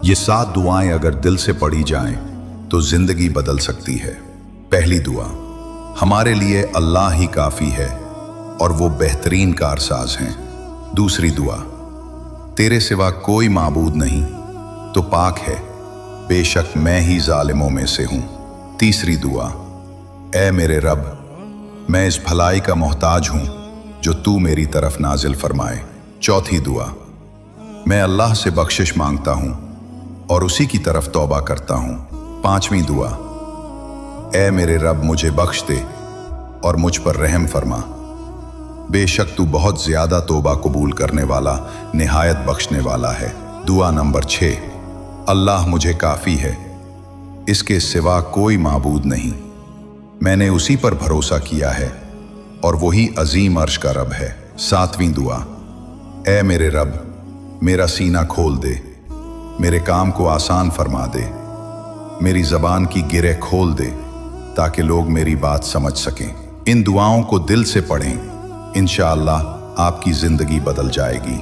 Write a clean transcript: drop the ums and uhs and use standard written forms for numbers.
ये 7 दुआएं अगर दिल से पढ़ी जाएं तो जिंदगी बदल सकती है। पहली दुआ, हमारे लिए अल्लाह ही काफ़ी है और वो बेहतरीन कारसाज हैं। दूसरी दुआ, तेरे सिवा कोई माबूद नहीं तो पाक है, बेशक मैं ही जालिमों में से हूँ। तीसरी दुआ, ऐ मेरे रब, मैं इस भलाई का मोहताज हूँ जो तू मेरी तरफ नाजिल फरमाए। चौथी दुआ, मैं अल्लाह से बख्शिश मांगता हूँ और उसी की तरफ तौबा करता हूँ। पांचवी दुआ, ऐ मेरे रब मुझे बख्श दे और मुझ पर रहम फरमा, बेशक तू बहुत ज़्यादा तौबा कबूल करने वाला, निहायत बख्शने वाला है। दुआ नंबर 6, अल्लाह मुझे काफ़ी है, इसके सिवा कोई माबूद नहीं, मैंने उसी पर भरोसा किया है और वही अजीम अर्श का रब है। सातवीं दुआ, ऐ मेरे रब मेरा सीना खोल दे, मेरे काम को आसान फरमा दे, मेरी ज़बान की गिरे खोल दे ताकि लोग मेरी बात समझ सकें। इन दुआओं को दिल से पढ़ें, इंशाअल्लाह आपकी ज़िंदगी बदल जाएगी।